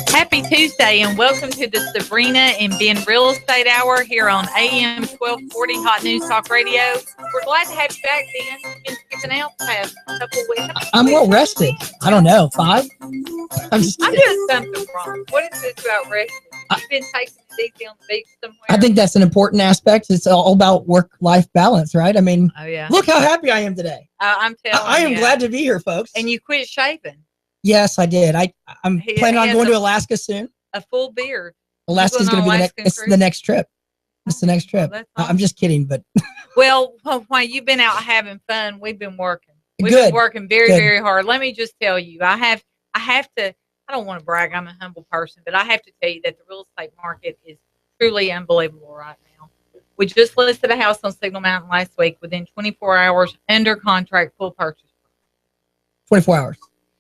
Happy Tuesday and welcome to the Sabrina and Ben Real Estate Hour here on AM 1240 Hot News Talk Radio. We're glad to have you back, Ben. You've been skipping out the past couple weeks. I'm well rested. I don't know, 5? I'm doing something wrong. What is this about resting? You've been taking it easy on the beach somewhere? I think that's an important aspect. It's all about work-life balance, right? I mean, oh, yeah. Look how happy I am today. I'm telling you. I am glad to be here, folks. And you quit shaving. Yes, I did. I'm planning on going to Alaska soon. A full beard. Alaska's going to be the next trip. It's the next trip. Awesome. I'm just kidding, but well, while you've been out having fun, we've been working. We've been working very, very hard. Let me just tell you, I have to. I don't want to brag. I'm a humble person, but I have to tell you that the real estate market is truly unbelievable right now. We just listed a house on Signal Mountain last week within 24 hours, under contract, full purchase. 24 hours.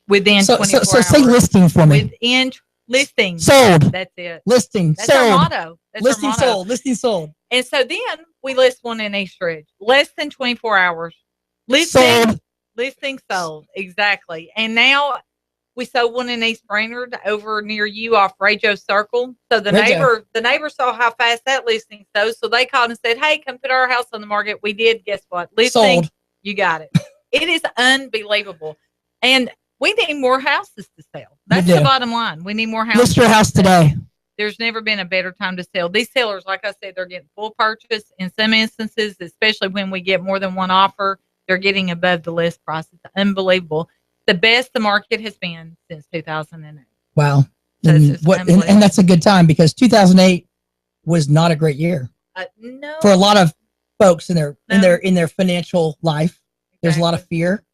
Within 24 hours. So say listing for me. Within listing. Sold. That's it. Listing. That's sold. our motto. That's listing our motto. sold. Listing sold. And so then we list one in East Ridge. Less than 24 hours. Listing sold. Exactly. And now we sold one in East Brainerd over near you off Bradshaw Circle. So the neighbor saw how fast that listing sold. So they called and said, hey, come put our house on the market. We did. Guess what? Listing. Sold. You got it. It is unbelievable. And we need more houses to sell. That's the bottom line. We need more houses. List your house today. There's never been a better time to sell. These sellers, like I said, they're getting full purchase. In some instances, especially when we get more than one offer, they're getting above the list price. It's unbelievable. The best the market has been since 2008. Wow. So and that's a good time because 2008 was not a great year. No. For a lot of folks in their financial life. There's a lot of fear.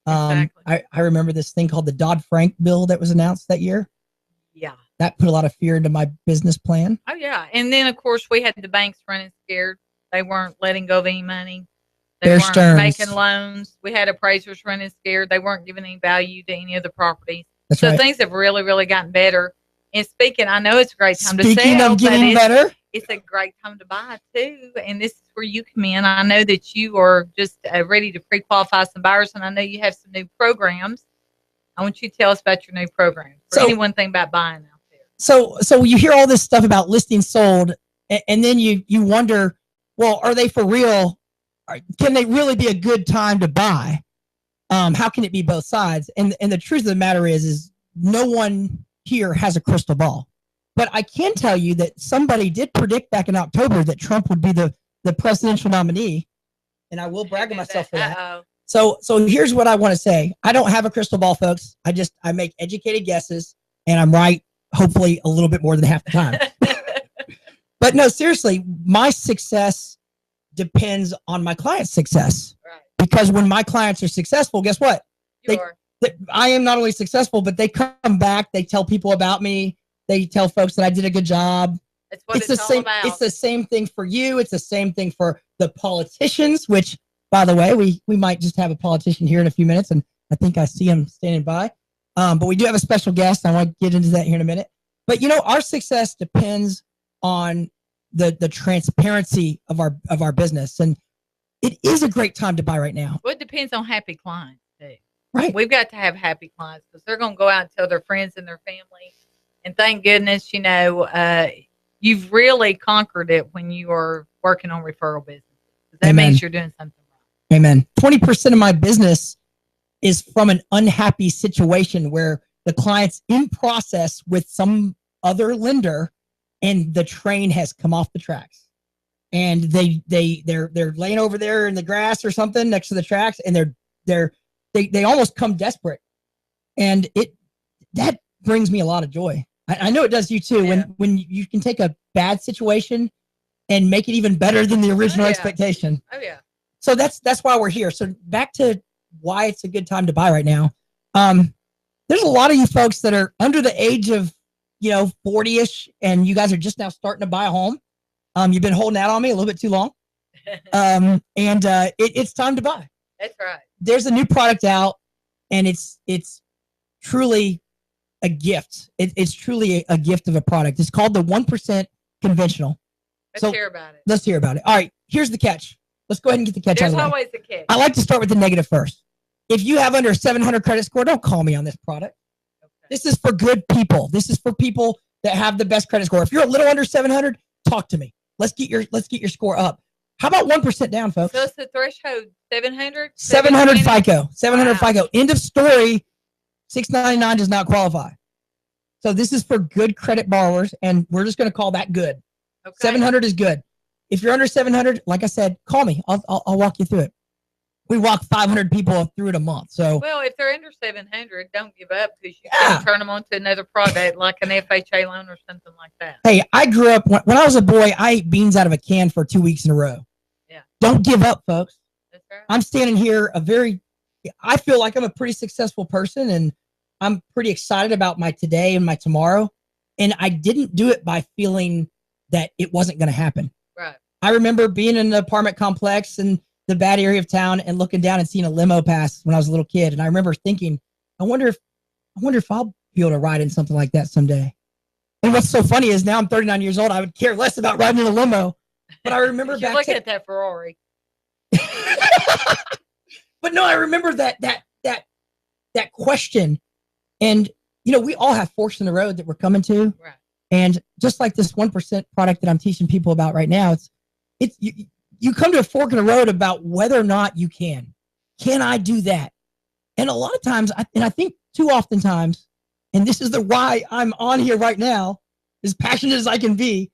Exactly. I remember this thing called the Dodd-Frank bill that was announced that year. Yeah. That put a lot of fear into my business plan. Oh, yeah. And then, of course, we had the banks running scared. They weren't letting go of any money. They weren't making loans. We had appraisers running scared. They weren't giving any value to any of the properties. That's so right. Things have really, really gotten better. And I know it's a great time to sell. Speaking of getting better. It's a great time to buy, too. And this is where you come in. I know that you are just ready to pre-qualify some buyers, and I know you have some new programs. I want you to tell us about your new program. For anyone thinking about buying out there. So you hear all this stuff about listing sold, and then you wonder, well, are they for real? Can they really be a good time to buy? How can it be both sides? And the truth of the matter is no one here has a crystal ball. But I can tell you that somebody did predict back in October that Trump would be the presidential nominee, and I will brag on myself for that. So here's what I want to say. I don't have a crystal ball, folks. I make educated guesses, and I'm right, hopefully a little bit more than half the time. But no, seriously, my success depends on my client's success. Right. Because when my clients are successful, guess what? I am not only successful, but they come back, they tell people about me. They tell folks that I did a good job. That's what it's all about. It's the same thing for you. It's the same thing for the politicians, which, by the way, we might just have a politician here in a few minutes, and I think I see him standing by. But we do have a special guest. I want to get into that here in a minute. But, our success depends on the transparency of our business. And it is a great time to buy right now. Well, it depends on happy clients, too. Right. We've got to have happy clients because they're going to go out and tell their friends and their family. And thank goodness, you've really conquered it when you are working on referral business. That means you're doing something right. Amen. 20% of my business is from an unhappy situation where the client's in process with some other lender and the train has come off the tracks. And they're laying over there in the grass or something next to the tracks, and they almost come desperate. And that brings me a lot of joy. I know it does you too. Yeah. When you can take a bad situation and make it even better than the original expectation. Oh yeah. So that's why we're here. So back to why it's a good time to buy right now. There's a lot of you folks that are under the age of 40-ish, and you guys are just now starting to buy a home. You've been holding out on me a little bit too long. It's time to buy. That's right. There's a new product out, and it's truly a gift. It's truly a gift of a product. It's called the 1% Conventional. Let's hear about it. Let's hear about it. All right. Here's the catch. let's go ahead and get the catch out of the way. There's always a catch. I like to start with the negative first. If you have under 700 credit score, don't call me on this product. Okay. This is for good people. This is for people that have the best credit score. If you're a little under 700, talk to me. Let's get your score up. How about 1% down, folks? So it's the threshold 700? 700 FICO. 700 FICO. End of story. 699 does not qualify. So this is for good credit borrowers, and we're just going to call that good. Okay. 700 is good. If you're under 700, like I said, call me. I'll walk you through it. We walk 500 people through it a month. So well, if they're under 700, don't give up because you can turn them on to another product like an FHA loan or something like that. Hey, I grew up when I was a boy. I ate beans out of a can for 2 weeks in a row. Yeah. Don't give up, folks. That's right. I'm standing here I feel like I'm a pretty successful person, and I'm pretty excited about my today and my tomorrow. And I didn't do it by feeling that it wasn't going to happen. Right. I remember being in an apartment complex and the bad area of town and looking down and seeing a limo pass when I was a little kid. And I remember thinking, I wonder if I'll be able to ride in something like that someday. And what's so funny is now I'm 39 years old. I would care less about riding in a limo. But I remember back look at that Ferrari. But no, I remember that question. And, you know, we all have forks in the road that we're coming to. Right. And just like this 1% product that I'm teaching people about right now, you come to a fork in the road about whether or not you can. Can I do that? And a lot of times, I think too often times, and this is why I'm on here right now, as passionate as I can be,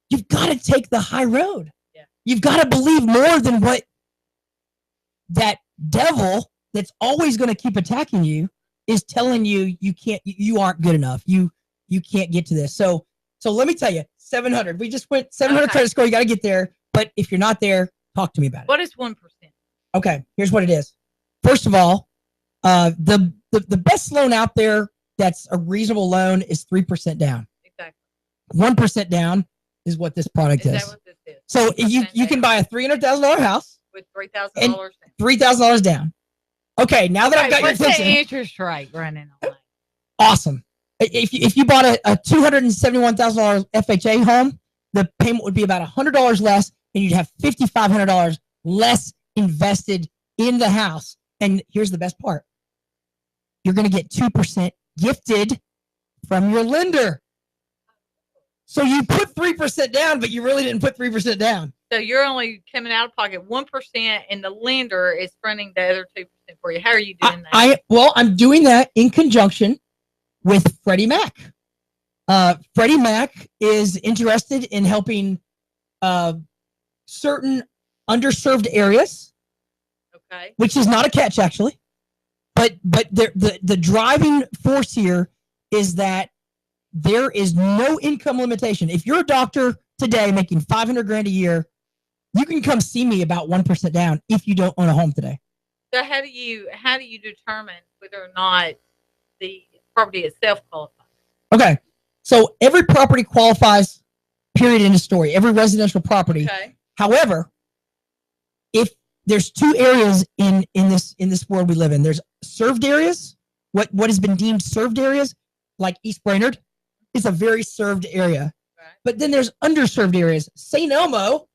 you've got to take the high road. Yeah. You've got to believe more than what that devil that's always going to keep attacking you is telling you you aren't good enough. You can't get to this. So let me tell you, 700. We just went 700 credit score. You got to get there. But if you're not there, talk to me about it. What is 1%? Okay, here's what it is. First of all, the best loan out there that's a reasonable loan is 3% down. Exactly. 1% down is what this product is. That what this is? So you can buy a $300,000 house with $3,000 down. $3,000 down. Okay, now that I've got your attention. What's the interest rate running on that? Awesome. If you bought a $271,000 FHA home, the payment would be about $100 less, and you'd have $5,500 less invested in the house. And here's the best part. You're going to get 2% gifted from your lender. So you put 3% down, but you really didn't put 3% down. So you're only coming out of pocket 1%, and the lender is fronting the other 2% for you. How are you doing that? I'm doing that in conjunction with Freddie Mac. Freddie Mac is interested in helping certain underserved areas, okay, which is not a catch actually, but the driving force here is that there is no income limitation. If you're a doctor today making $500,000 a year, you can come see me about 1% down if you don't own a home today. So how do you determine whether or not the property itself qualifies? Okay. So every property qualifies, period, end of story. Every residential property. Okay. However, if there's two areas in this world we live in, there's served areas, what has been deemed served areas, like East Brainerd is a very served area. Right. But then there's underserved areas. St. Elmo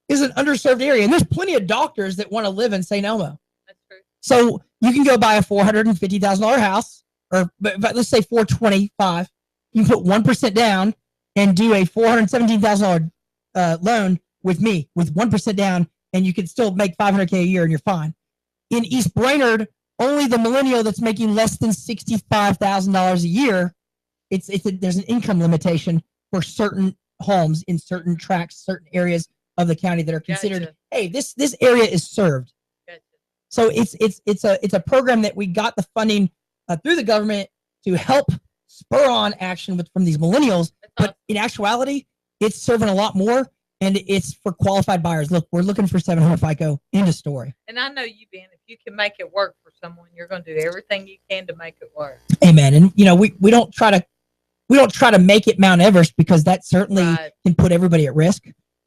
is an underserved area, and there's plenty of doctors that want to live in St. Elmo. That's true. So you can go buy a $450,000 house, or but let's say $425,000. You can put 1% down and do a $417,000 loan with me with 1% down, and you can still make $500K a year, and you're fine. In East Brainerd, only the millennial that's making less than $65,000 a year, there's an income limitation for certain homes in certain tracts, certain areas of the county that are considered. Gotcha. Hey, this area is served. Gotcha. So it's a program that we got the funding through the government to help spur on action from these millennials. But in actuality, it's serving a lot more, and it's for qualified buyers. Look, we're looking for 700 FICO. End of story. And I know you, Ben. If you can make it work for someone, you're going to do everything you can to make it work. Amen. And you know, we don't try to make it Mount Everest, because that certainly can put everybody at risk.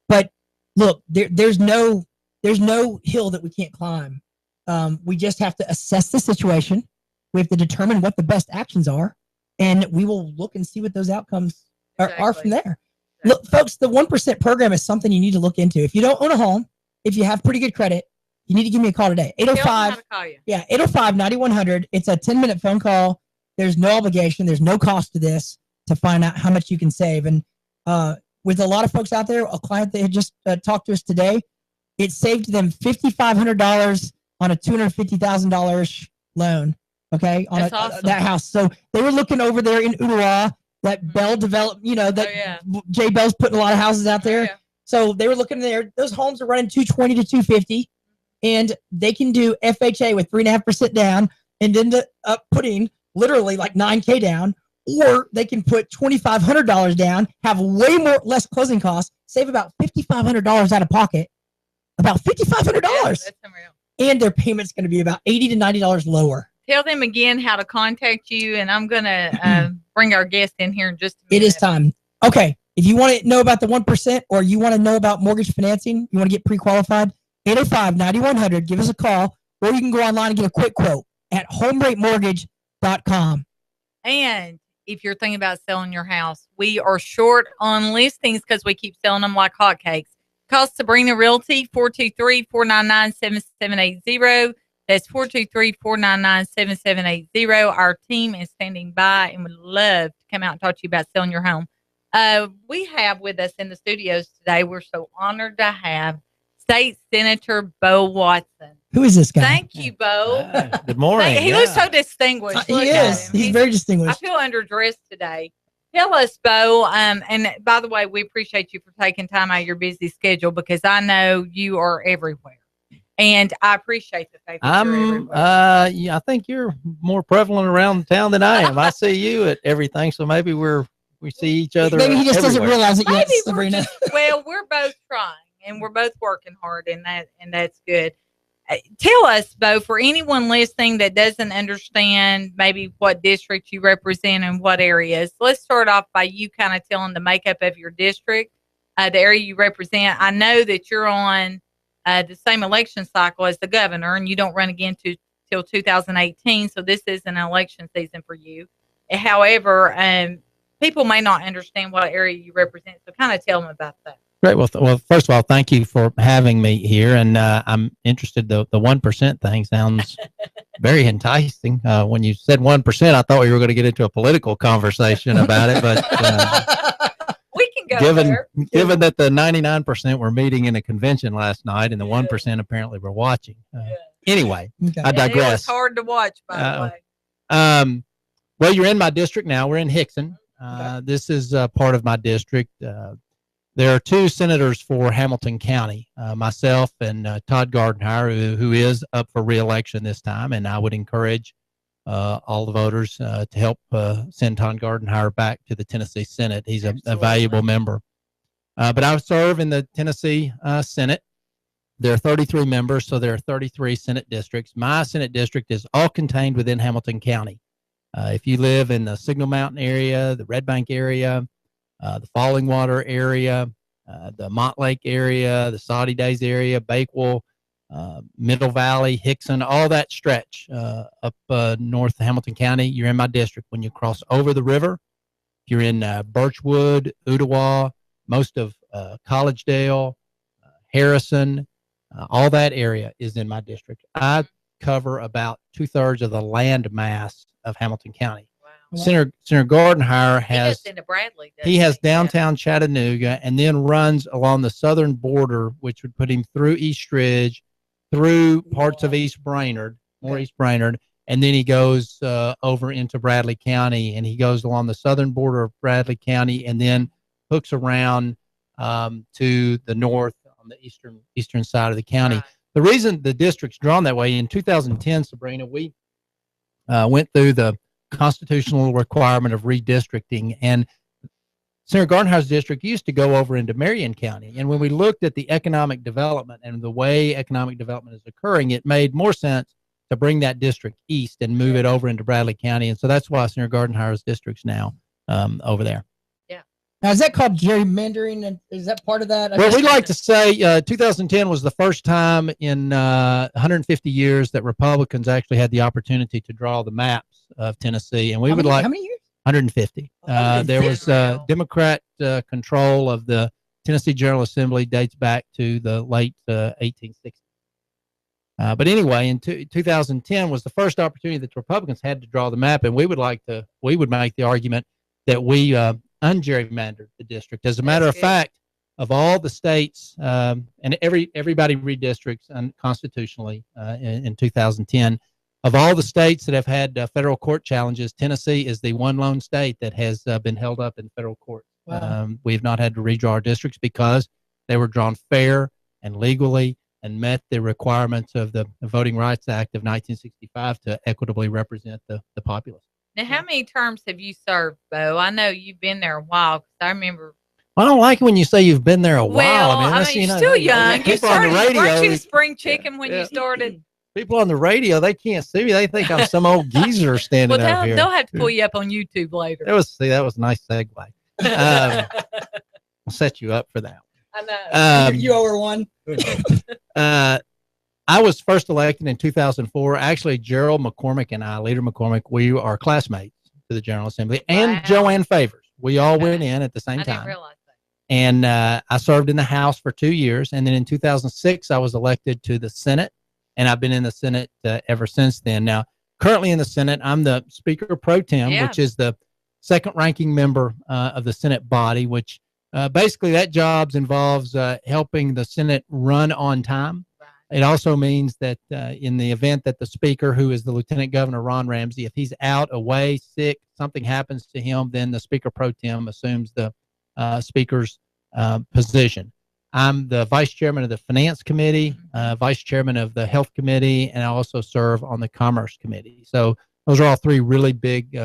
But look, there's no hill that we can't climb. We just have to assess the situation. We have to determine what the best actions are, and we will look and see what those outcomes are from there. Exactly. Look, folks, the 1% program is something you need to look into. If you don't own a home, if you have pretty good credit, you need to give me a call today. 805. Yeah, 805-9100. It's a 10-minute phone call. There's no obligation. There's no cost to this to find out how much you can save. And with a lot of folks out there, a client that had just talked to us today, it saved them $5,500 on a $250,000 loan. Okay, on awesome. That house. So they were looking over there in Ottawa. That Bell developed, Jay Bell's putting a lot of houses out there. Yeah. So they were looking there. Those homes are running 220 to 250, and they can do FHA with 3.5% down, and then putting literally like $9K down, or they can put $2,500 down, have way less closing costs, save about $5,500 out of pocket, about $5,500, that's unreal. And their payment's going to be about $80 to $90 lower. Tell them again how to contact you, and I'm going to bring our guest in here in just a minute. It is time. Okay. If you want to know about the 1% or you want to know about mortgage financing, you want to get pre-qualified, 805-9100, give us a call, or you can go online and get a quick quote at HomeRateMortgage.com. And if you're thinking about selling your house, we are short on listings because we keep selling them like hotcakes. Call Sabrina Realty, 423-499-7780. That's 423-499-7780. Our team is standing by and would love to come out and talk to you about selling your home. We have with us in the studios today, we're so honored to have State Senator Bo Watson. Who is this guy? Thank you, Bo. Good morning. He looks so distinguished. He is. He's very distinguished. I feel underdressed today. Tell us, Bo, and by the way, we appreciate you for taking time out of your busy schedule because I know you are everywhere. And I appreciate the fact that you're everywhere. Yeah, I think you're more prevalent around town than I am. I see you at everything, so maybe we see each other. Maybe he just everywhere. doesn't realize it yet, Sabrina. We're both trying, and we're both working hard, and that's good. Tell us, Bo, for anyone listening that doesn't understand maybe what district you represent and what areas, let's start off by you kind of telling the makeup of your district, the area you represent. I know that you're on the same election cycle as the governor, and you don't run again till 2018, so this is an election season for you. However, people may not understand what area you represent, so kind of tell them about that. Great. Well, first of all, thank you for having me here, and I'm interested. The 1% thing sounds very enticing. When you said 1%, I thought we were going to get into a political conversation about it, but we can go given that the 99% were meeting in a convention last night, and the 1% apparently were watching. Anyway, okay. I digress. It was hard to watch, by the way. Well, you're in my district now. We're in Hickson. This is part of my district. There are two senators for Hamilton County, myself and Todd Gardenhire, who is up for re-election this time, and I would encourage all the voters to help send Todd Gardenhire back to the Tennessee Senate. He's a valuable member. But I serve in the Tennessee Senate. There are 33 members, so there are 33 Senate districts. My Senate district is all contained within Hamilton County. If you live in the Signal Mountain area, the Red Bank area, the Falling Water area, the Montlake area, the Saudi Days area, Bakewell, Middle Valley, Hickson, all that stretch up north of Hamilton County, you're in my district. When you cross over the river, you're in Birchwood, Ottawa, most of Collegedale, Harrison, all that area is in my district. I cover about 2/3 of the land mass of Hamilton County. Wow. Senator Gardenhire has downtown Chattanooga, and then runs along the southern border, which would put him through East Ridge, through parts of East Brainerd, East Brainerd, and then he goes over into Bradley County, and he goes along the southern border of Bradley County, and then hooks around to the north on the eastern side of the county. Right. The reason the district's drawn that way, in 2010, Sabrina, we went through the constitutional requirement of redistricting, and Senator Gardenhire's district used to go over into Marion County. And when we looked at the economic development and the way economic development is occurring, it made more sense to bring that district east and move it over into Bradley County. And so that's why Senator Gardenhire's district's now over there. Yeah. Now, is that called gerrymandering? And is that part of that? Well, we like to say 2010 was the first time in 150 years that Republicans actually had the opportunity to draw the maps of Tennessee. And we would like... How many years? 150. There was Democrat control of the Tennessee General Assembly dates back to the late 1860s. But anyway, in 2010 was the first opportunity that the Republicans had to draw the map, and we would make the argument that we ungerrymandered the district. As a matter of fact, of all the states, and everybody redistricts constitutionally in 2010, of all the states that have had federal court challenges, Tennessee is the one lone state that has been held up in federal court. Wow. We've not had to redraw our districts because they were drawn fair and legally and met the requirements of the Voting Rights Act of 1965 to equitably represent the populace. Now, how many terms have you served, Bo? I know you've been there a while, because I remember. I don't like it when you say you've been there a while. Well, I mean, you're still young. You started, on the radio, weren't you spring chicken when you started? People on the radio, they can't see me. They think I'm some old geezer standing up here. They'll have to pull you up on YouTube later. That was a nice segue. I'll set you up for that. I know. You owe her one. I was first elected in 2004. Actually, Gerald McCormick and I, Leader McCormick, we are classmates to the General Assembly, and Joanne Favors. We all went in at the same time. I didn't realize that. And I served in the House for 2 years, and then in 2006, I was elected to the Senate, and I've been in the Senate ever since then. Now, currently in the Senate, I'm the Speaker Pro Tem, which is the second-ranking member of the Senate body, which basically that job involves helping the Senate run on time. It also means that in the event that the Speaker, who is the Lieutenant Governor Ron Ramsey, if he's out, away, sick, something happens to him, then the Speaker Pro Tem assumes the Speaker's position. I'm the Vice Chairman of the Finance Committee, Vice Chairman of the Health Committee, and I also serve on the Commerce Committee. So those are all three really big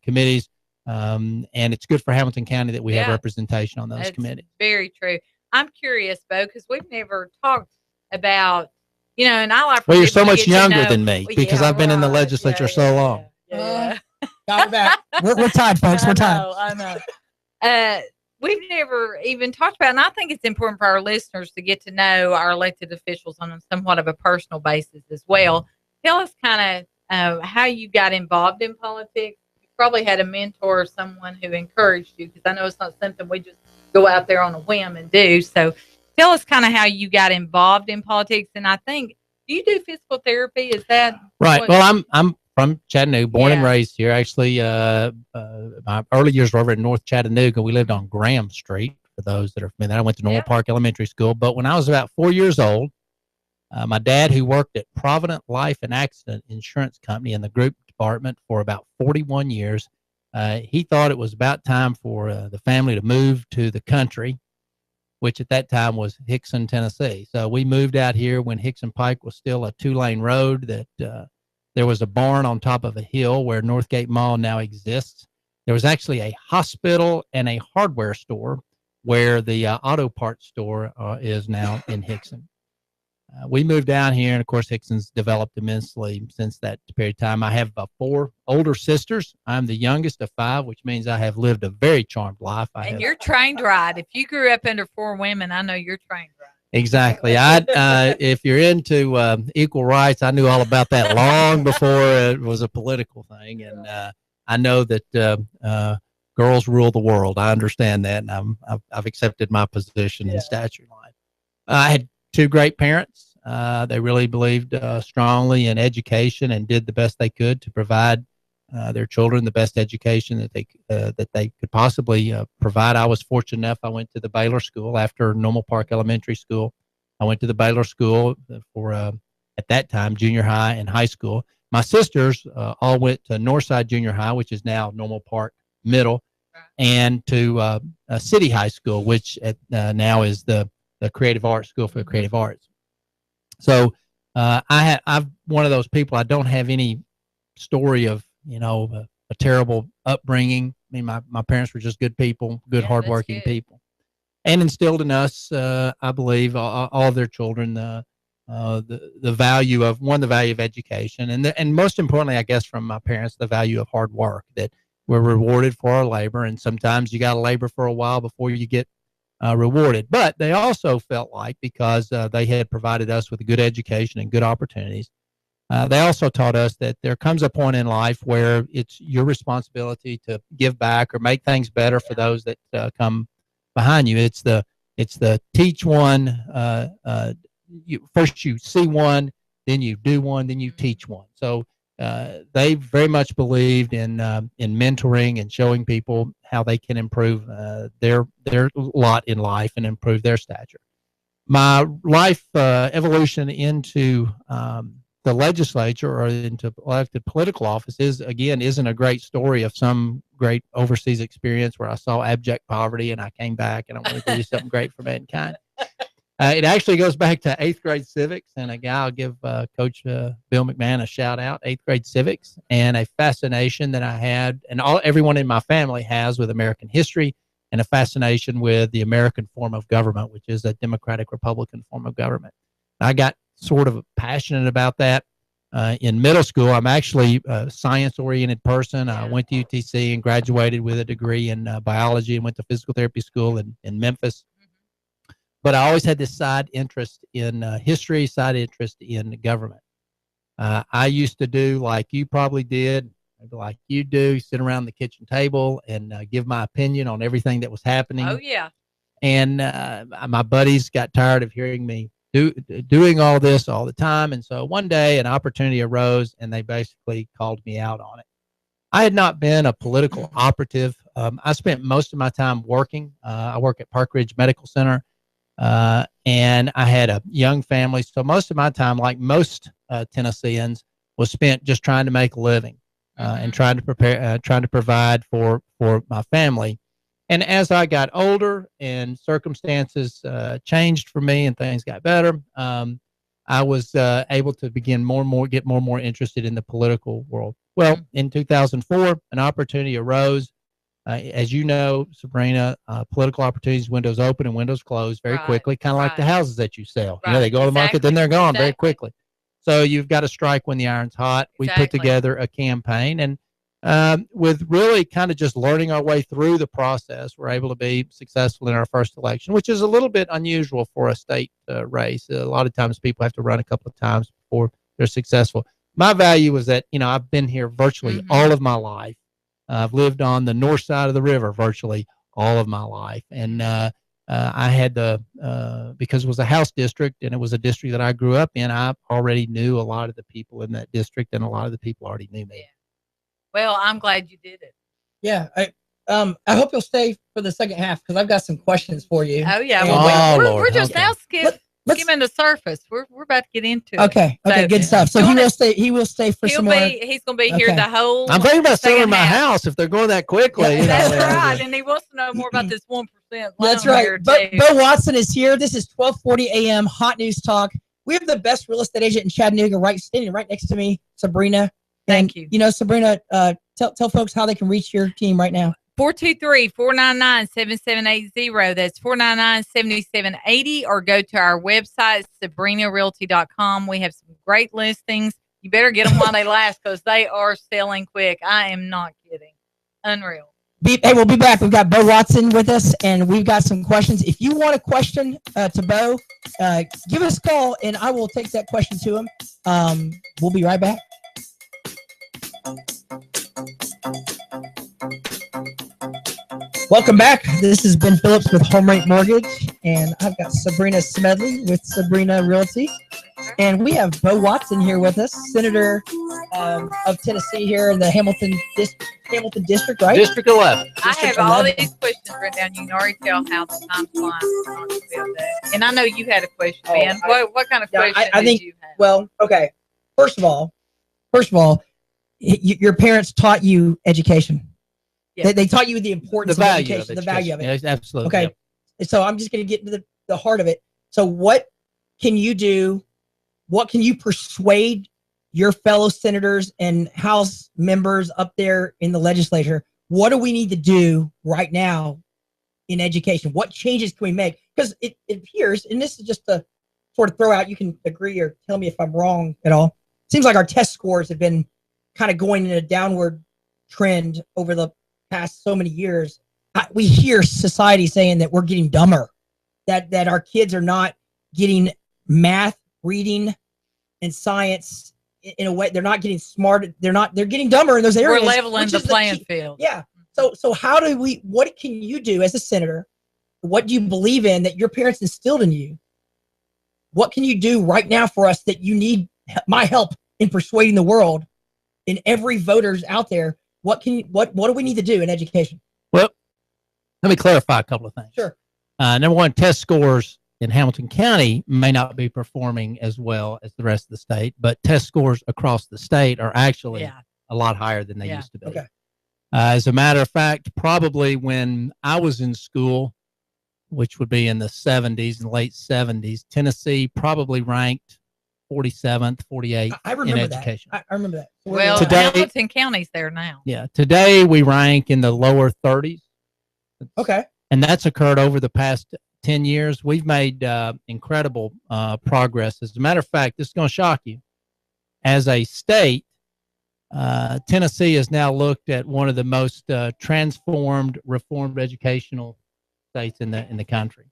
committees, and it's good for Hamilton County that we have representation on those committees. Very true. I'm curious, Bo, because we've never talked about, and I like. Well, you're so much younger than me because I've been in the legislature so long. Got that. We're tied, folks. We're tied. I know. We've never even talked about, and I think it's important for our listeners to get to know our elected officials on somewhat of a personal basis as well. Tell us kind of how you got involved in politics. You probably had a mentor or someone who encouraged you, because I know it's not something we just go out there on a whim and do. So tell us kind of how you got involved in politics. And I think, do you do physical therapy? Is that right? Well, I'm from Chattanooga, born and raised here. Actually, my early years were over in North Chattanooga. We lived on Graham Street, for those that are familiar. I went to Normal Park Elementary School. But when I was about 4 years old, my dad, who worked at Provident Life and Accident Insurance Company in the group department for about 41 years, he thought it was about time for the family to move to the country, which at that time was Hickson, Tennessee. So we moved out here when Hickson Pike was still a 2-lane road. That there was a barn on top of a hill where Northgate Mall now exists. There was actually a hospital and a hardware store where the auto parts store is now in Hickson. We moved down here, and of course, Hickson's developed immensely since that period of time. I have 4 older sisters. I'm the youngest of 5, which means I have lived a very charmed life. You're trained right. If you grew up under 4 women, I know you're trained right. Exactly. If you're into equal rights, I knew all about that long before it was a political thing, and I know that girls rule the world. I understand that, and I've accepted my position in stature in life. I had 2 great parents. They really believed strongly in education and did the best they could to provide their children the best education that they could possibly provide. I was fortunate enough. I went to the Baylor School after Normal Park Elementary School. I went to the Baylor School for at that time junior high and high school. My sisters all went to Northside Junior High, which is now Normal Park Middle, and to City High School, which now is the Creative Arts School for the Creative Arts. So I'm one of those people. I don't have any story of a terrible upbringing. I mean, my parents were just good people, good hardworking people, and instilled in us, I believe, all of their children the value of the value of education, and most importantly, I guess, from my parents, the value of hard work. That we're rewarded for our labor, and sometimes you got to labor for a while before you get rewarded. But they also felt like, because they had provided us with a good education and good opportunities, they also taught us that there comes a point in life where it's your responsibility to give back or make things better for those that come behind you. It's the It's the teach one. First you see one, then you do one, then you teach one. So they very much believed in mentoring and showing people how they can improve their lot in life and improve their stature. My life evolution into the legislature or into elected political office isn't a great story of some great overseas experience where I saw abject poverty and I came back and I wanted to do something great for mankind. It actually goes back to 8th grade civics, and a guy, I'll give Coach Bill McMahon a shout out, 8th grade civics, and a fascination that I had, and everyone in my family has, with American history, and a fascination with the American form of government, which is a democratic Republican form of government. I got sort of passionate about that in middle school. I'm actually a science-oriented person. I went to UTC and graduated with a degree in biology and went to physical therapy school in Memphis. But I always had this side interest in history, side interest in government. I used to do like you probably did, like you do, sit around the kitchen table and give my opinion on everything that was happening. Oh, yeah. And my buddies got tired of hearing me doing all this all the time. And so one day an opportunity arose and they basically called me out on it. I had not been a political operative. I spent most of my time working. I work at Park Ridge Medical Center. And I had a young family. So most of my time, like most Tennesseans, was spent just trying to make a living and trying to provide for my family. And as I got older and circumstances changed for me and things got better, I was able to begin get more and more interested in the political world. Well, in 2004, an opportunity arose. As you know, Sabrina, political opportunities, windows open and windows close very quickly, kind of like the houses that you sell. You know, they go to the market, then they're gone very quickly. So you've got to strike when the iron's hot. We put together a campaign, and with really kind of just learning our way through the process, we're able to be successful in our first election, which is a little bit unusual for a state race. A lot of times people have to run a couple of times before they're successful. My value was that, I've been here virtually all of my life. I've lived on the north side of the river virtually all of my life. And I had because it was a House district and it was a district that I grew up in, I already knew a lot of the people in that district and a lot of the people already knew me. Well, I'm glad you did it. Yeah. I hope you'll stay for the second half because I've got some questions for you. Oh, yeah. Well, we're just now skimming the surface. We're about to get into it. Okay, good stuff. So he will stay for some more. He's going to be here the whole. I'm thinking about selling my house if they're going that quickly. That's right, and he wants to know more about this 1%. That's right. Bo Watson is here. This is 1240 a.m. Hot News Talk. We have the best real estate agent in Chattanooga, standing right next to me, Sabrina. Thank you. Sabrina, tell folks how they can reach your team right now. 423-499-7780. That's 499-7780, or go to our website, sabrinarealty.com. We have some great listings. You better get them while they last because they are selling quick. I am not kidding. Unreal. Hey, we'll be back. We've got Bo Watson with us, and we've got some questions. If you want a question to Bo, give us a call, and I will take that question to him. We'll be right back. Welcome back. This is Ben Phillips with HomeRate Mortgage, and I've got Sabrina Smedley with Sabrina Realty. And we have Bo Watson here with us, Senator of Tennessee here in the Hamilton District, right? District 11. I have all these questions written down. You can already tell how the time's flying. And I know you had a question, Ben. What kind of question did you have? Well, okay. First of all, your parents taught you education. Yeah. They taught you the importance of education, the value of it. Yes, absolutely. Okay. Yep. So I'm just going to get into the heart of it. So what can you do? What can you persuade your fellow senators and House members up there in the legislature? What do we need to do right now in education? What changes can we make? Because it appears, and this is just to sort of throw out, you can agree or tell me if I'm wrong at all. It seems like our test scores have been kind of going in a downward trend over the past so many years. We hear society saying that we're getting dumber, that our kids are not getting math, reading, and science in a way. They're not getting smarter. They're getting dumber in those areas. We're leveling the playing field. Yeah. So what can you do as a senator what do you believe in that your parents instilled in you? What can you do right now for us that you need my help in persuading the world and every voter's out there? What do we need to do in education? Well, let me clarify a couple of things. Sure. Number one, test scores in Hamilton County may not be performing as well as the rest of the state, but test scores across the state are actually a lot higher than they used to be. Okay. As a matter of fact, probably when I was in school, which would be in the 70s and late 70s, Tennessee probably ranked 47th, 48th in education. I remember that. Well, today, Hamilton County's there now. Yeah. Today we rank in the lower 30s. Okay. And that's occurred over the past 10 years. We've made incredible progress. As a matter of fact, this is going to shock you. As a state, Tennessee is now looked at one of the most transformed, reformed educational states in the country.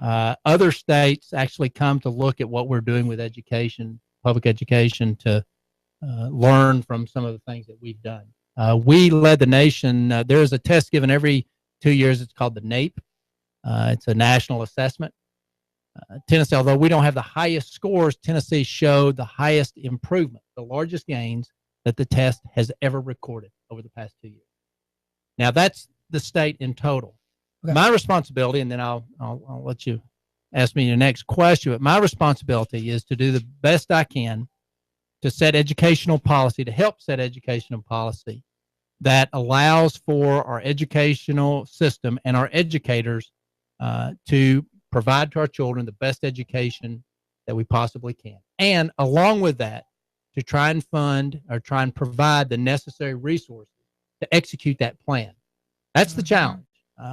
Other states actually come to look at what we're doing with education, public education, to learn from some of the things that we've done. We led the nation. There's a test given every 2 years. It's called the NAEP. It's a national assessment. Tennessee, although we don't have the highest scores, Tennessee showed the highest improvement, the largest gains that the test has ever recorded over the past 2 years. Now, that's the state in total. Okay. My responsibility, and then I'll let you ask me your next question, but my responsibility is to do the best I can to set educational policy, to help set educational policy that allows for our educational system and our educators to provide to our children the best education that we possibly can. And along with that, to try and fund or try and provide the necessary resources to execute that plan. That's the challenge.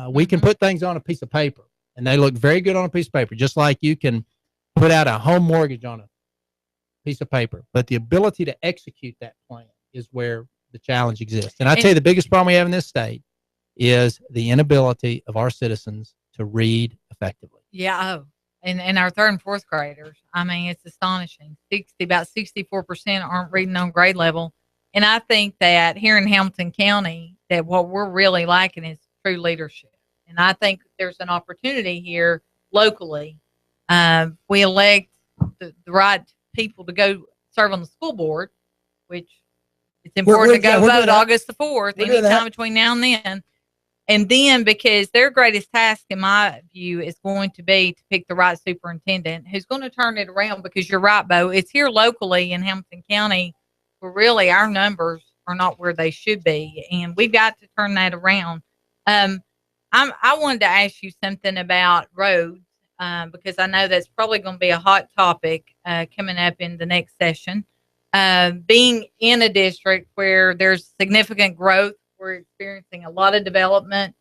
We can put things on a piece of paper, and they look very good on a piece of paper, just like you can put out a home mortgage on a piece of paper. But the ability to execute that plan is where the challenge exists. And I tell you, the biggest problem we have in this state is the inability of our citizens to read effectively. Yeah. Oh, and our third and fourth graders, I mean, it's astonishing. About 64% aren't reading on grade level. And I think that here in Hamilton County, that what we're really lacking is true leadership. And I think there's an opportunity here locally. We elect the right people to go serve on the school board, which it's important to go vote August the 4th, anytime between now and then. And then, because their greatest task, in my view, is going to be to pick the right superintendent who's going to turn it around, because you're right, Bo. It's here locally in Hamilton County where really our numbers are not where they should be, and we've got to turn that around. I wanted to ask you something about roads, because I know that's probably going to be a hot topic coming up in the next session. Being in a district where there's significant growth, we're experiencing a lot of development.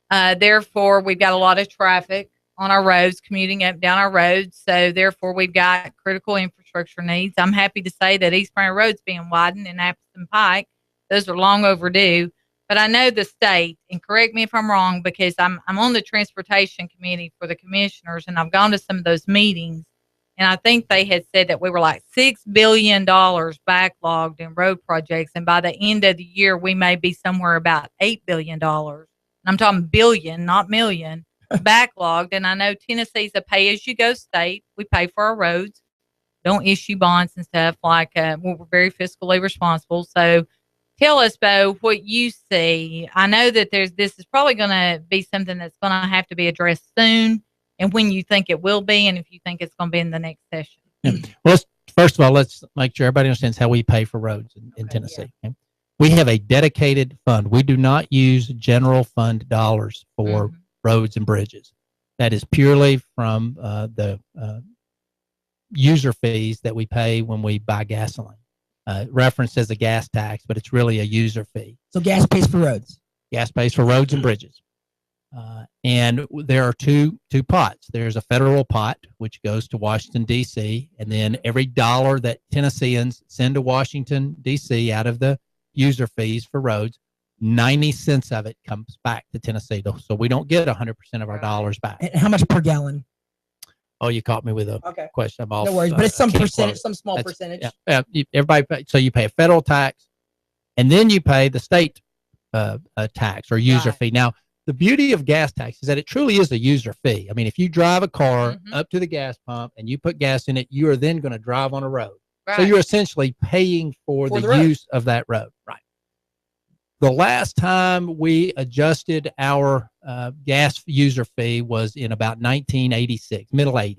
Therefore, we've got a lot of traffic on our roads, commuting up down our roads. So therefore, we've got critical infrastructure needs. I'm happy to say that East Bryan Road's being widened and Appleton Pike. Those are long overdue. But I know the state, and correct me if I'm wrong, because I'm on the transportation committee for the commissioners, and I've gone to some of those meetings. And I think they had said that we were like $6 billion backlogged in road projects. And by the end of the year, we may be somewhere about $8 billion. And I'm talking billion, not million, backlogged. And I know Tennessee's a pay-as-you-go state. We pay for our roads, don't issue bonds and stuff like we're very fiscally responsible. So tell us, Bo, what you see. I know that this is probably going to be something that's going to have to be addressed soon. And when you think it will be, and if you think it's going to be in the next session. Yeah. Well, first of all, let's make sure everybody understands how we pay for roads in Tennessee. Yeah. Okay? We have a dedicated fund. We do not use general fund dollars for roads and bridges. That is purely from the user fees that we pay when we buy gasoline. Referenced as a gas tax, but it's really a user fee. So gas pays for roads. Gas pays for roads and bridges. And there are two pots. There's a federal pot, which goes to Washington, D.C., and then every dollar that Tennesseans send to Washington, D.C. out of the user fees for roads, 90 cents of it comes back to Tennessee. So we don't get 100% of our dollars back. And how much per gallon? Oh, you caught me with a question. I'm off. No worries, but it's some percentage, some small percentage. Yeah, everybody so you pay a federal tax, and then you pay the state tax or user fee. Now, the beauty of gas tax is that it truly is a user fee. I mean, if you drive a car up to the gas pump and you put gas in it, you are then going to drive on a road. Right. So you're essentially paying for the use of that road. Right. The last time we adjusted our gas user fee was in about 1986, middle 80s.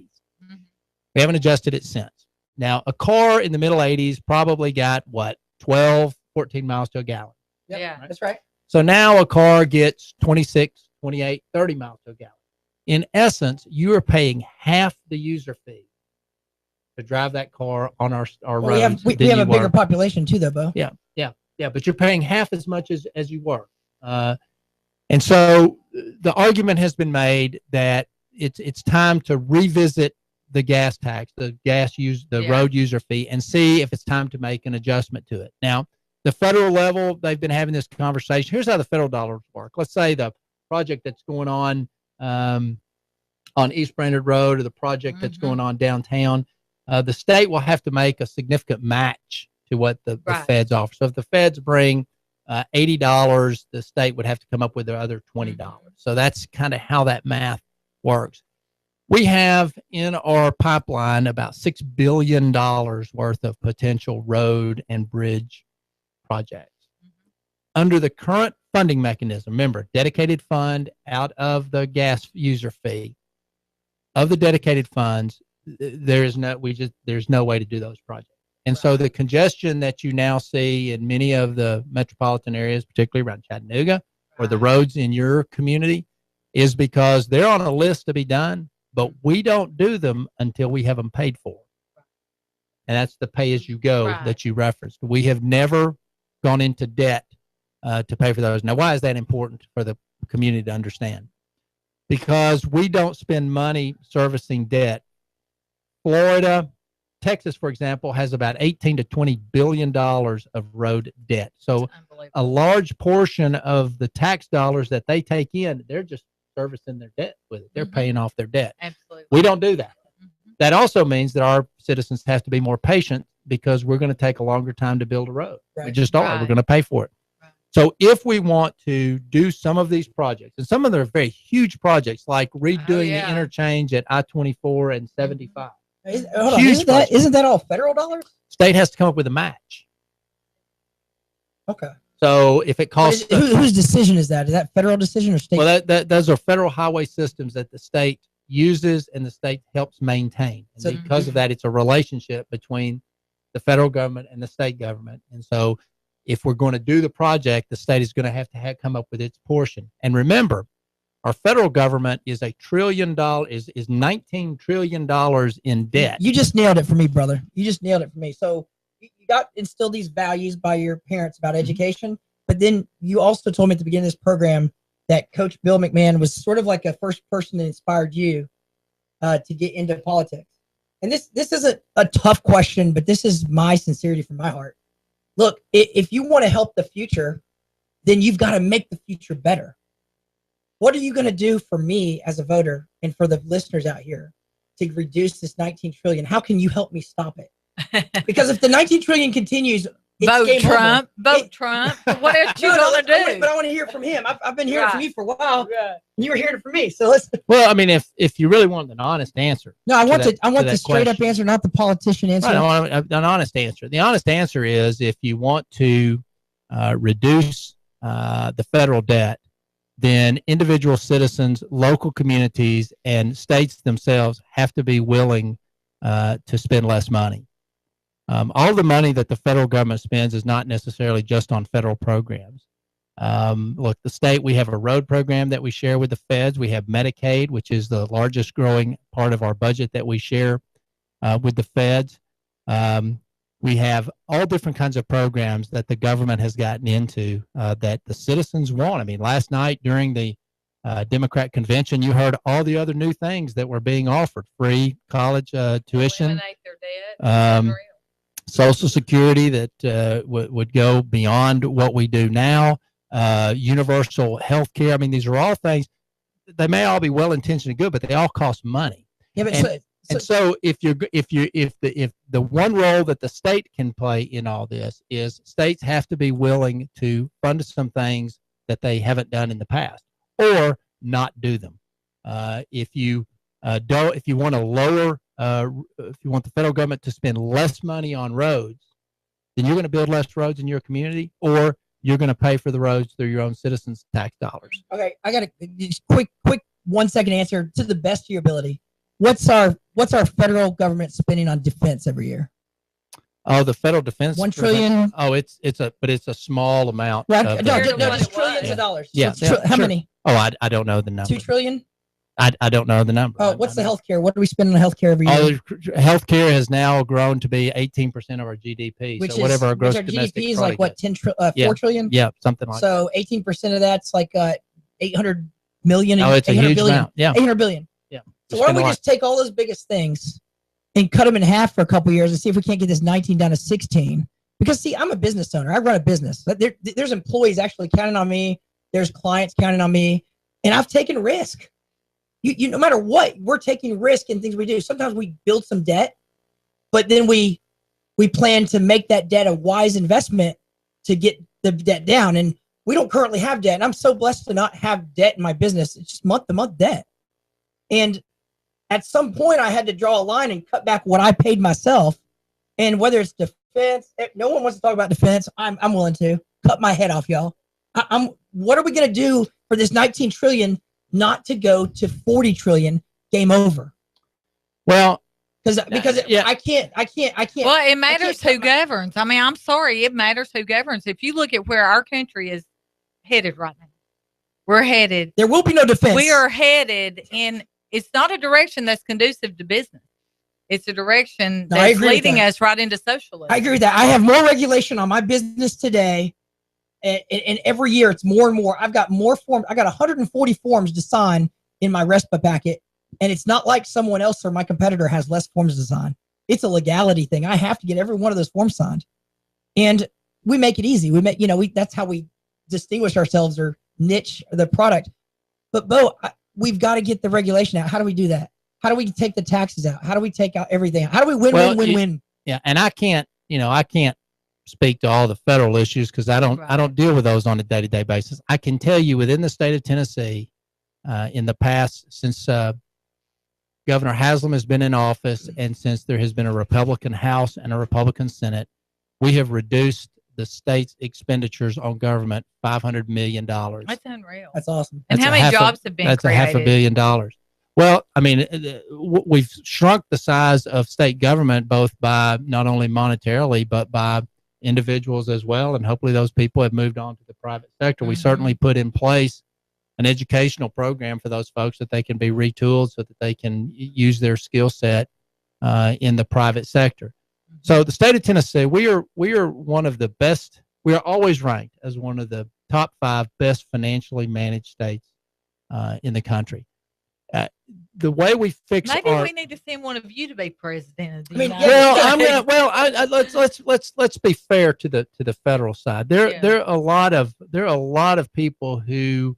We haven't adjusted it since. Now, a car in the middle 80s probably got, 12, 14 miles to a gallon. Yep, yeah, right? That's right. So now a car gets 26, 28, 30 miles to a gallon. In essence, you are paying half the user fee to drive that car on our roads. We have a bigger population too, though, Bo. Yeah, but you're paying half as much as you were. And so the argument has been made that it's time to revisit the gas tax, the road user fee, and see if it's time to make an adjustment to it. Now, the federal level, they've been having this conversation. Here's how the federal dollars work. Let's say the project that's going on East Brainerd Road, or the project that's going on downtown, the state will have to make a significant match to what the feds offer. So if the feds bring $80, the state would have to come up with the other $20. So that's kind of how that math works. We have in our pipeline about $6 billion worth of potential road and bridge projects. Under the current funding mechanism, remember, dedicated fund out of the gas user fee. Of the dedicated funds, there's no way to do those projects. And so the congestion that you now see in many of the metropolitan areas, particularly around Chattanooga, or the roads in your community, is because they're on a list to be done, but we don't do them until we have them paid for. And that's the pay-as-you-go that you referenced. We have never gone into debt to pay for those. Now, why is that important for the community to understand? Because we don't spend money servicing debt. Florida, Texas, for example, has about $18 to $20 billion of road debt. So a large portion of the tax dollars that they take in, they're just servicing their debt with it. They're paying off their debt. Absolutely. We don't do that. That also means that our citizens have to be more patient, because we're going to take a longer time to build a road. We just are. We're going to pay for it. So if we want to do some of these projects, and some of them are very huge projects, like redoing the interchange at I-24 and 75. Isn't that all federal dollars? State has to come up with a match. Okay. So if it costs, whose decision is that? Is that federal decision or state? Well, those are federal highway systems that the state uses and the state helps maintain. And so, because of that, it's a relationship between the federal government and the state government. And so if we're going to do the project, the state is going to have come up with its portion. And remember, our federal government is $19 trillion in debt. You just nailed it for me, brother. You just nailed it for me. So you got instilled these values by your parents about education, but then you also told me at the beginning of this program that Coach Bill McMahon was sort of like a first person that inspired you to get into politics. And this is a tough question, but this is my sincerity from my heart. Look, if you want to help the future, then you've got to make the future better. What are you going to do for me as a voter and for the listeners out here to reduce this 19 trillion? How can you help me stop it? Because if the 19 trillion continues, vote Trump. Vote Trump. What else you going to do? But I want to hear from him. I've been hearing from you for a while. And you were hearing it from me. So let's. Well, I mean, if you really want an honest answer. No, I want the straight up answer, not the politician answer. Right, I want an honest answer. The honest answer is, if you want to reduce the federal debt, then individual citizens, local communities, and states themselves have to be willing to spend less money. All the money that the federal government spends is not necessarily just on federal programs. Look, the state, we have a road program that we share with the feds. We have Medicaid, which is the largest growing part of our budget that we share with the feds. We have all different kinds of programs that the government has gotten into that the citizens want. I mean, last night during the Democrat convention, you heard all the other new things that were being offered: free college tuition, eliminate their debt, Social Security that would go beyond what we do now, universal health care. I mean, these are all things. They may all be well intentioned and good, but they all cost money. Yeah, but so if the one role that the state can play in all this is, states have to be willing to fund some things that they haven't done in the past. or not do them. If you if you want to lower, if you want the federal government to spend less money on roads, then you're going to build less roads in your community, or you're going to pay for the roads through your own citizens' tax dollars. Okay, I got a quick 1 second answer to the best of your ability. What's our federal government spending on defense every year? Oh, the federal defense. $1 trillion. Oh, it's a small amount. Right? No, just trillions of dollars. Yeah. So how many? Oh, I don't know the number. 2 trillion. I don't know the number. Oh, what's the healthcare? What do we spend on healthcare every year? Oh, healthcare has now grown to be 18% of our GDP. Which so whatever our gross domestic GDP is like what 4 trillion? Yeah, something like so that. So 18% of that's like 800 million. Oh, it's a huge amount. Yeah, 800 billion. Yeah. So why don't we just take all those biggest things and cut them in half for a couple of years and see if we can't get this 19 down to 16? Because see, I'm a business owner. I run a business. There's employees actually counting on me. There's clients counting on me, and I've taken risk. You no matter what, we're taking risk in things we do. Sometimes we build some debt, but then we plan to make that debt a wise investment to get the debt down. And we don't currently have debt. And I'm so blessed to not have debt in my business. It's just month-to-month debt. And at some point, I had to draw a line and cut back what I paid myself. And whether it's defense, no one wants to talk about defense. I'm willing to cut my head off, y'all. What are we going to do for this 19 trillion not to go to 40 trillion? Game over. Well, because yeah. I can't. Well, it matters who governs. I mean, I'm sorry, it matters who governs. If you look at where our country is headed right now, we're headed. There will be no defense. We are headed in. It's not a direction that's conducive to business. It's a direction that's leading us right into socialism. I agree with that. I have more regulation on my business today, and every year it's more and more. I've got more forms. I got 140 forms to sign in my RESPA packet, and it's not like someone else or my competitor has less forms to sign. It's a legality thing. I have to get every one of those forms signed, and we make it easy. That's how we distinguish ourselves or niche the product. But Bo, we've got to get the regulation out. How do we do that? How do we take the taxes out? How do we take out everything? How do we win? Yeah, and I can't speak to all the federal issues because I don't deal with those on a day-to-day basis. I can tell you within the state of Tennessee, in the past, since Governor Haslam has been in office and since there has been a Republican House and a Republican Senate, we have reduced the state's expenditures on government $500 million. That's unreal. That's awesome. And how many jobs have been created? That's $500 million. Well, I mean, we've shrunk the size of state government, both by not only monetarily, but by individuals as well. And hopefully those people have moved on to the private sector. Mm-hmm. We certainly put in place an educational program for those folks that they can be retooled so that they can use their skill set in the private sector. Mm-hmm. So the state of Tennessee, we are one of the best. We are always ranked as one of the top 5 best financially managed states in the country. The way we fix maybe we need to send one of you to be president of the United States. Let's be fair to the federal side. There are a lot of people who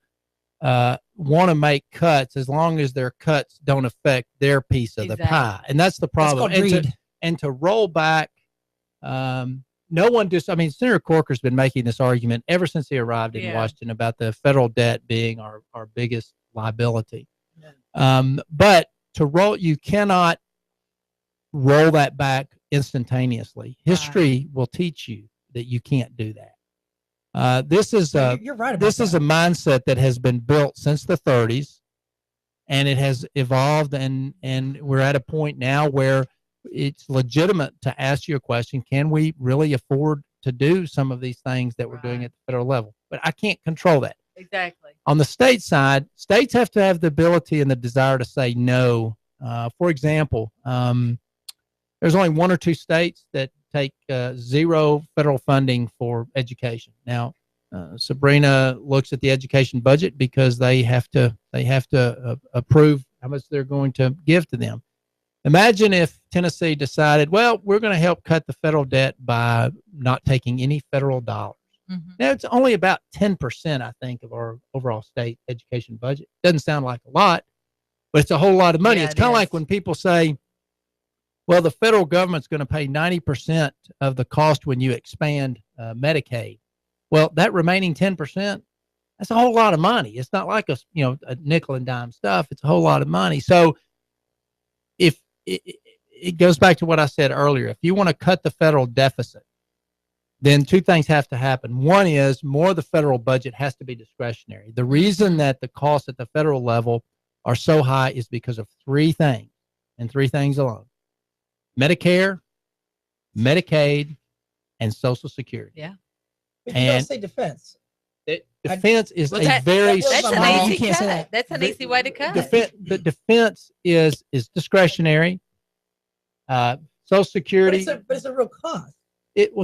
want to make cuts as long as their cuts don't affect their piece of the pie, and that's the problem. And to roll back, no one just. I mean, Senator Corker's been making this argument ever since he arrived in Washington about the federal debt being our biggest liability. But you cannot roll that back instantaneously. History will teach you that you can't do that. This is you're right about this. Is a mindset that has been built since the 30s, and it has evolved, and we're at a point now where it's legitimate to ask you a question: can we really afford to do some of these things that we're doing at the federal level? But I can't control that. Exactly. On the state side, states have to have the ability and the desire to say no. For example, there's only 1 or 2 states that take 0 federal funding for education. Now, Sabrina looks at the education budget because they have to approve how much they're going to give to them. Imagine if Tennessee decided, well, we're going to help cut the federal debt by not taking any federal dollars. Mm-hmm. Now, it's only about 10%, I think, of our overall state education budget. Doesn't sound like a lot, but it's a whole lot of money. It's kind of like when people say, well, the federal government's going to pay 90% of the cost when you expand Medicaid. Well, that remaining 10%, That's a whole lot of money. It's not like a nickel and dime stuff. It's a whole lot of money. So if it goes back to what I said earlier, if you want to cut the federal deficit, then two things have to happen. One is more of the federal budget has to be discretionary. The reason that the costs at the federal level are so high is because of three things, and three things alone: Medicare, Medicaid, and Social Security. Yeah. But you don't say defense. Defense is that's an easy cut. That's an easy way to cut. The defense is discretionary. Social Security. But it's a real cost.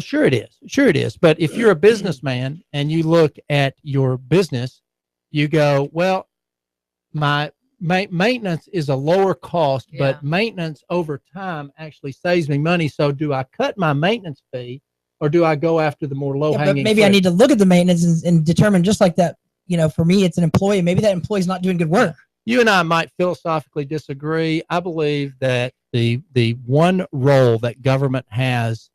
Sure it is. Sure it is. But if you're a businessman and you look at your business, you go, well, my maintenance is a lower cost, but maintenance over time actually saves me money. So do I cut my maintenance fee, or do I go after the more low-hanging but maybe fruit? I need to look at the maintenance and determine, just like that, for me, it's an employee. Maybe that employee's not doing good work. You and I might philosophically disagree. I believe that the one role that government has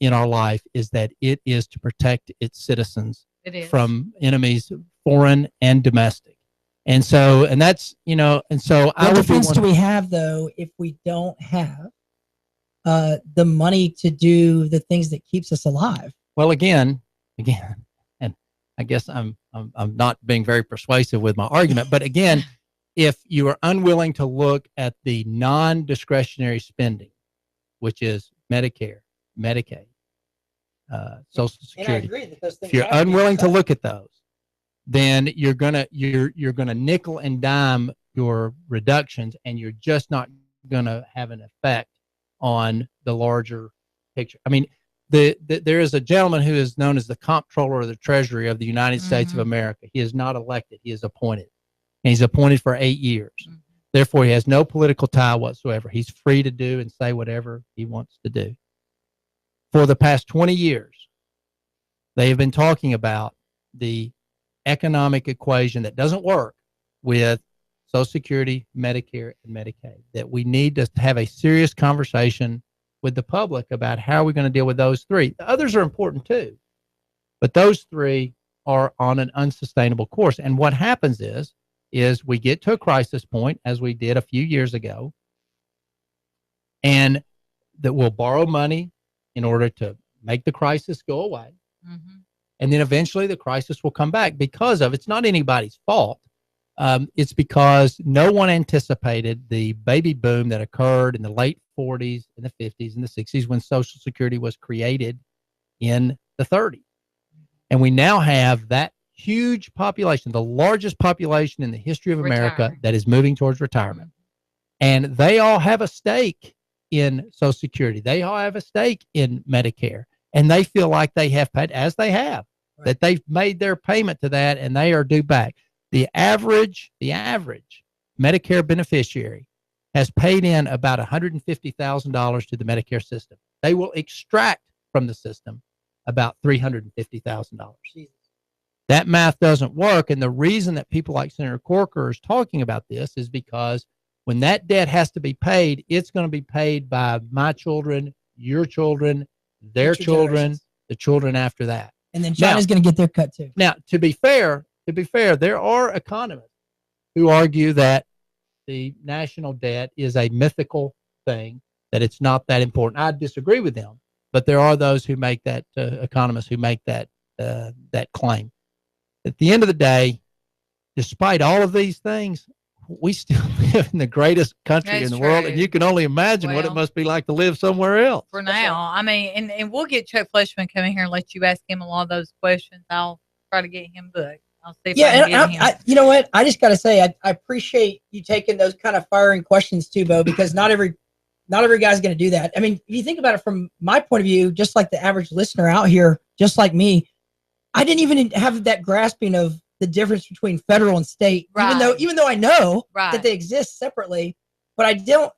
in our life is that it is to protect its citizens from enemies, foreign and domestic. And so, and that's, what defense do we have, though, if we don't have the money to do the things that keeps us alive? Well, again, and I guess I'm not being very persuasive with my argument, but again, if you are unwilling to look at the non-discretionary spending, which is Medicare, Medicaid, Social Security, if you're unwilling to look at those, then you're gonna nickel and dime your reductions, and you're just not gonna have an effect on the larger picture. I mean, there is a gentleman who is known as the Comptroller of the Treasury of the United States of America. He is not elected; he is appointed, and he's appointed for 8 years. Therefore, he has no political tie whatsoever. He's free to do and say whatever he wants to do. For the past 20 years, they have been talking about the economic equation that doesn't work with Social Security, Medicare, and Medicaid, that we need to have a serious conversation with the public about how we're going to deal with those three. The others are important too, but those three are on an unsustainable course. And what happens is we get to a crisis point, as we did a few years ago, and that we'll borrow money in order to make the crisis go away. And then eventually the crisis will come back because of, it's not anybody's fault. It's because no one anticipated the baby boom that occurred in the late 40s and the 50s and the 60s when Social Security was created in the 30s. And we now have that huge population, the largest population in the history of America, that is moving towards retirement. And they all have a stake in Social Security. They all have a stake in Medicare. And they feel like they have paid, as they have, that they've made their payment to that and they are due back. The average Medicare beneficiary has paid in about $150,000 to the Medicare system. They will extract from the system about $350,000. That math doesn't work. And the reason that people like Senator Corker is talking about this is because when that debt has to be paid, it's going to be paid by my children, your children, their children, the children after that. And then China's going to get their cut too. Now, to be fair, there are economists who argue that the national debt is a mythical thing, that it's not that important. I disagree with them, but there are those who make that, economists who make that claim. At the end of the day, despite all of these things, we still live in the greatest country in the world, and you can only imagine what it must be like to live somewhere else. For now, I mean, and we'll get Chuck Fleshman coming here and let you ask him a lot of those questions. I'll try to get him booked. I'll see if I can get him. You know what? I just got to say, I appreciate you taking those kind of firing questions too, Bo, because not every guy's going to do that. I mean, if you think about it from my point of view, just like the average listener out here, just like me, I didn't even have that grasping of the difference between federal and state, even though I know that they exist separately, but I don't.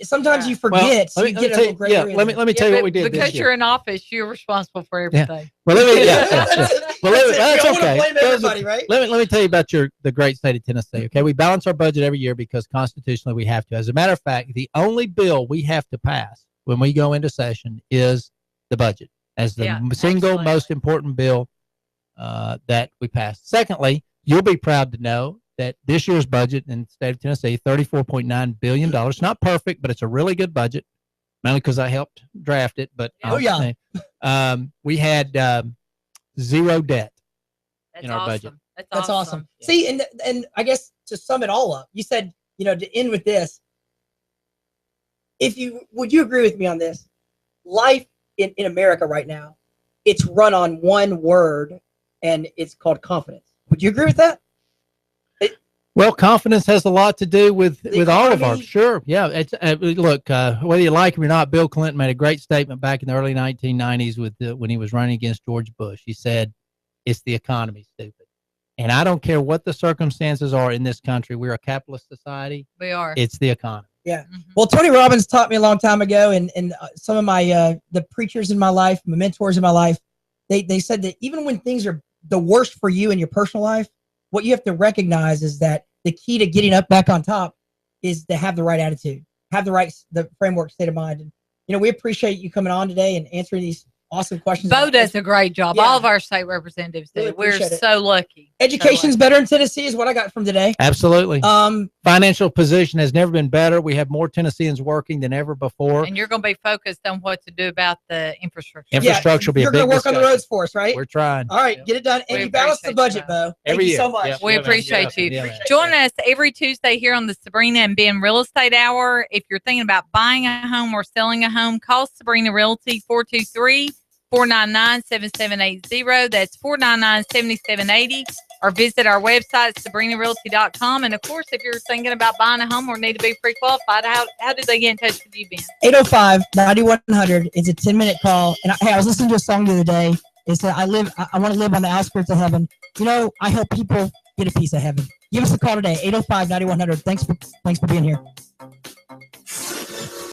Sometimes you forget. Well, let me tell you what we did. Because you're in office, you're responsible for everything. Well, that's okay. Blame everybody, right? Let me tell you about the great state of Tennessee. Okay, we balance our budget every year because constitutionally we have to. As a matter of fact, the only bill we have to pass when we go into session is the budget as the single most important bill that we passed. Secondly, you'll be proud to know that this year's budget in the state of Tennessee, $34.9 billion. Not perfect, but it's a really good budget, mainly because I helped draft it. But we had zero debt in our budget. That's awesome. Yeah. See, and I guess to sum it all up, you said, to end with this, would you agree with me on this? Life in America right now, it's run on one word, and it's called confidence. Would you agree with that? Well, confidence has a lot to do with all of our. Sure, yeah. It's look, whether you like him or not, Bill Clinton made a great statement back in the early 1990s when he was running against George Bush. He said, "It's the economy, stupid." And I don't care what the circumstances are in this country. We're a capitalist society. We are. It's the economy. Yeah. Mm-hmm. Well, Tony Robbins taught me a long time ago, and some of my the preachers in my life, my mentors in my life, they said that even when things are the worst for you in your personal life, what you have to recognize is that the key to getting up back on top is to have the right attitude, have the framework, state of mind. And we appreciate you coming on today and answering these awesome questions. Bo does a great job. Yeah. All of our state representatives do. We're so lucky. Education's better in Tennessee is what I got from today. Absolutely. Financial position has never been better. We have more Tennesseans working than ever before. And you're going to be focused on what to do about the infrastructure. Infrastructure will be a big discussion. You're going to work on the roads for us, right? We're trying. All right, get it done. And you balance the budget, Bo. Thank you so much. Yep. We appreciate you. Join us every Tuesday here on the Sabrina and Ben Real Estate Hour. If you're thinking about buying a home or selling a home, call Sabrina Realty 423-499-7780. That's 499-7780. Or visit our website, sabrinarealty.com. And, of course, if you're thinking about buying a home or need to be pre-qualified, how did they get in touch with you, Ben? 805-9100. It's a 10-minute call. And I was listening to a song the other day. It said, I want to live on the outskirts of heaven. I help people get a piece of heaven. Give us a call today, 805-9100. Thanks for being here.